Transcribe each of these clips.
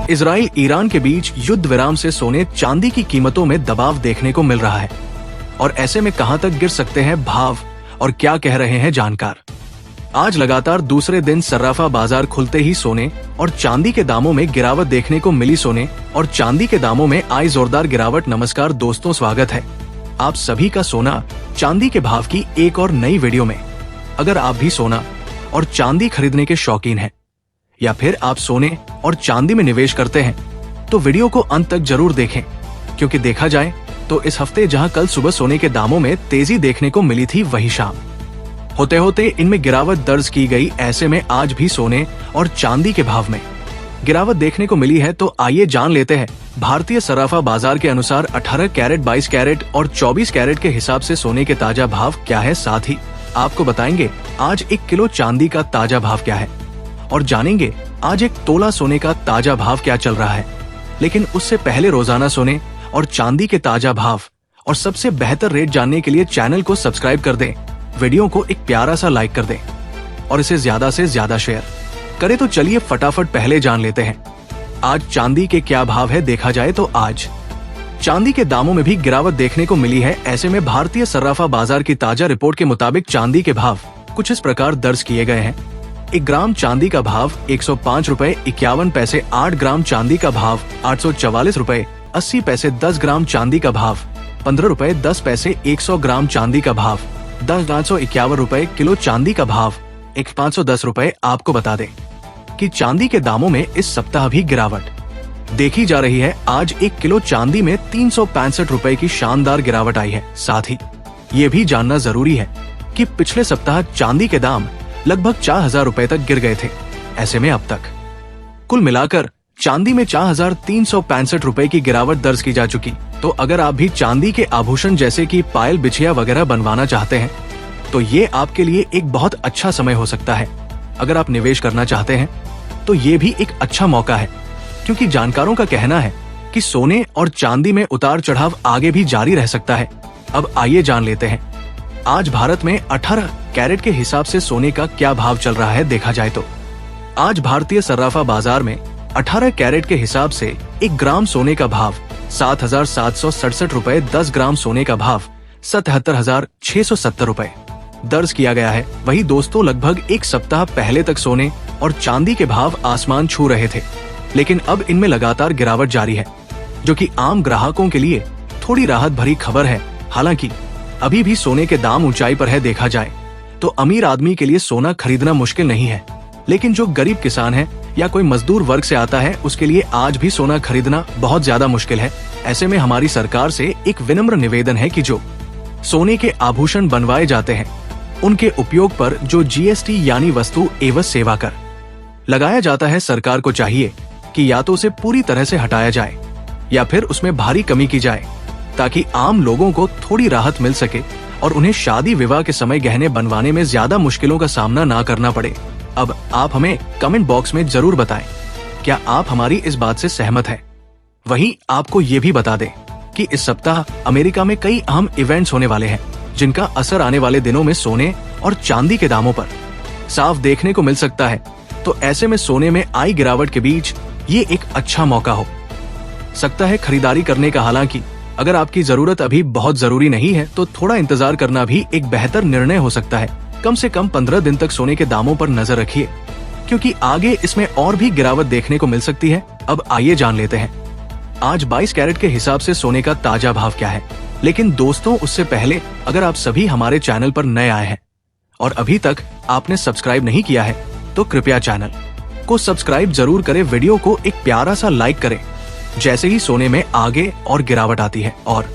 Israel Iran के बीच युद्ध विराम से सोने चांदी की कीमतों में दबाव देखने को मिल रहा है। और ऐसे में कहां तक गिर सकते हैं भाव और क्या कह रहे हैं जानकार। आज लगातार दूसरे दिन सर्राफा बाजार खुलते ही सोने और चांदी के दामों में गिरावट देखने को मिली। सोने और चांदी के दामों में आई जोरदार गिरावट। नमस्कार दोस्तों, स्वागत है आप सभी का सोना चांदी के भाव की एक और नई वीडियो में। अगर आप भी सोना और चांदी खरीदने के शौकीन हैं या फिर आप सोने और चांदी में निवेश करते हैं तो वीडियो को अंत तक जरूर देखें, क्योंकि देखा जाए तो इस हफ्ते जहां कल सुबह सोने के दामों में तेजी देखने को मिली थी, वही शाम होते होते इनमें गिरावट दर्ज की गई। ऐसे में आज भी सोने और चांदी के भाव में गिरावट देखने को मिली है। तो आइए जान लेते हैं भारतीय सराफा बाजार के अनुसार 18 कैरेट, 22 कैरेट और 24 कैरेट के हिसाब से सोने के ताजा भाव क्या है। साथ ही आपको बताएंगे आज 1 किलो चांदी का ताजा भाव क्या है और जानेंगे आज 1 तोला सोने का ताजा भाव क्या चल रहा है। लेकिन उससे पहले रोजाना सोने और चांदी के ताजा भाव और सबसे बेहतर रेट जानने के लिए चैनल को सब्सक्राइब कर दें, वीडियो को एक प्यारा सा लाइक कर दें और इसे ज्यादा से ज्यादा शेयर करें। तो चलिए फटाफट पहले जान लेते हैं आज चांदी के क्या भाव है। देखा जाए तो आज चांदी के दामों में भी गिरावट देखने को मिली है। ऐसे में भारतीय सर्राफा बाजार की ताजा रिपोर्ट के मुताबिक चांदी के भाव कुछ इस प्रकार दर्ज किए गए हैं। 1 ग्राम चांदी का भाव 105 रुपए 51 पैसे, 8 ग्राम चांदी का भाव 844 रुपए 80 पैसे, 10 ग्राम चांदी का भाव 15 रुपए 10 पैसे, 100 ग्राम चांदी का भाव 10,551 रुपए, किलो चांदी का भाव 510 रुपए। आपको बता दें कि चांदी के दामों में इस सप्ताह भी गिरावट देखी जा रही है। आज 1 किलो चांदी में 365 रुपए की शानदार गिरावट आई है। साथ ही ये भी जानना जरूरी है कि पिछले सप्ताह चांदी के दाम लगभग 4,000 रुपए तक गिर गए थे। ऐसे में अब तक कुल मिलाकर चांदी में 4,365 रुपए की गिरावट दर्ज की जा चुकी। तो अगर आप भी चांदी के आभूषण जैसे कि पायल, बिछिया वगैरह बनवाना चाहते हैं तो ये आपके लिए एक बहुत अच्छा समय हो सकता है। अगर आप निवेश करना चाहते हैं तो ये भी एक अच्छा मौका है, क्योंकि जानकारों का कहना है कि सोने और चांदी में उतार चढ़ाव आगे भी जारी रह सकता है। अब आइए जान लेते हैं आज भारत में 18 कैरेट के हिसाब से सोने का क्या भाव चल रहा है। देखा जाए तो आज भारतीय सर्राफा बाजार में 18 कैरेट के हिसाब से 1 ग्राम सोने का भाव 7,767 रुपए, 10 ग्राम सोने का भाव 77,670 रुपए दर्ज किया गया है। वही दोस्तों, लगभग एक सप्ताह पहले तक सोने और चांदी के भाव आसमान छू रहे थे, लेकिन अब इनमें लगातार गिरावट जारी है, जो कि आम ग्राहकों के लिए थोड़ी राहत भरी खबर है। हालांकि अभी भी सोने के दाम ऊंचाई पर है। देखा जाए तो अमीर आदमी के लिए सोना खरीदना मुश्किल नहीं है, लेकिन जो गरीब किसान है या कोई मजदूर वर्ग से आता है उसके लिए आज भी सोना खरीदना बहुत ज्यादा मुश्किल है। ऐसे में हमारी सरकार से एक विनम्र निवेदन है कि जो सोने के आभूषण बनवाए जाते हैं उनके उपयोग पर जो GST यानी वस्तु एवं सेवा कर लगाया जाता है, सरकार को चाहिए कि या तो उसे पूरी तरह से हटाया जाए या फिर उसमें भारी कमी की जाए, ताकि आम लोगों को थोड़ी राहत मिल सके और उन्हें शादी विवाह के समय गहने बनवाने में ज्यादा मुश्किलों का सामना ना करना पड़े। अब आप हमें कमेंट बॉक्स में जरूर बताएं, क्या आप हमारी इस बात से सहमत हैं? वहीं आपको ये भी बता दें कि इस सप्ताह अमेरिका में कई अहम इवेंट्स होने वाले हैं, जिनका असर आने वाले दिनों में सोने और चांदी के दामों पर साफ देखने को मिल सकता है। तो ऐसे में सोने में आई गिरावट के बीच ये एक अच्छा मौका हो सकता है खरीदारी करने का। हालांकि अगर आपकी जरूरत अभी बहुत जरूरी नहीं है तो थोड़ा इंतजार करना भी एक बेहतर निर्णय हो सकता है। कम से कम 15 दिन तक सोने के दामों पर नजर रखिए, क्योंकि आगे इसमें और भी गिरावट देखने को मिल सकती है। अब आइए जान लेते हैं आज 22 कैरेट के हिसाब से सोने का ताजा भाव क्या है। लेकिन दोस्तों, उससे पहले अगर आप सभी हमारे चैनल पर नए आए हैं और अभी तक आपने सब्सक्राइब नहीं किया है तो कृपया चैनल को सब्सक्राइब जरूर करें, वीडियो को एक प्यारा सा लाइक करें जैसे ही सोने में आगे और गिरावट आती है। और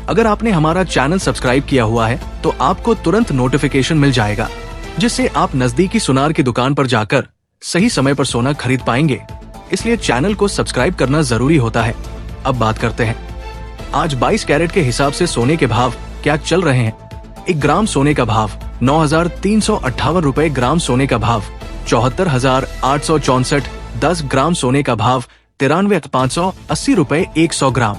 अगर आपने हमारा चैनल सब्सक्राइब किया हुआ है तो आपको तुरंत नोटिफिकेशन मिल जाएगा, जिससे आप नजदीकी सुनार की दुकान पर जाकर सही समय पर सोना खरीद पाएंगे। इसलिए चैनल को सब्सक्राइब करना जरूरी होता है। अब बात करते हैं आज 22 कैरेट के हिसाब से सोने के भाव क्या चल रहे हैं। 1 ग्राम सोने का भाव 9,358 रुपए, ग्राम सोने का भाव 74,864, 10 ग्राम सोने का भाव 93,580 रुपए, 100 ग्राम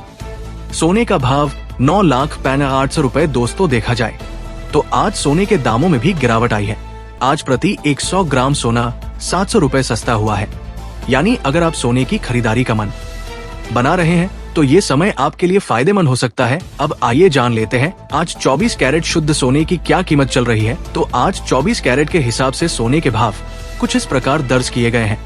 सोने का भाव 9,65,800 रुपए। दोस्तों, देखा जाए तो आज सोने के दामों में भी गिरावट आई है। आज प्रति 100 ग्राम सोना 700 रुपए सस्ता हुआ है। यानी अगर आप सोने की खरीदारी का मन बना रहे हैं तो ये समय आपके लिए फायदेमंद हो सकता है। अब आइए जान लेते हैं आज 24 कैरेट शुद्ध सोने की क्या कीमत चल रही है। तो आज 24 कैरेट के हिसाब से सोने के भाव कुछ इस प्रकार दर्ज किए गए हैं।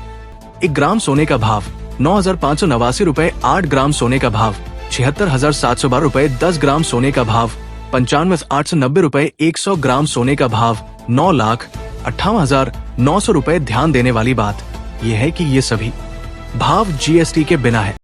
1 ग्राम सोने का भाव 9,589 रुपए, 8 ग्राम सोने का भाव 76,712 रुपए, 10 ग्राम सोने का भाव 95,890 रुपए, 100 ग्राम सोने का भाव 9,58,900 रुपए। ध्यान देने वाली बात यह है कि ये सभी भाव GST के बिना है।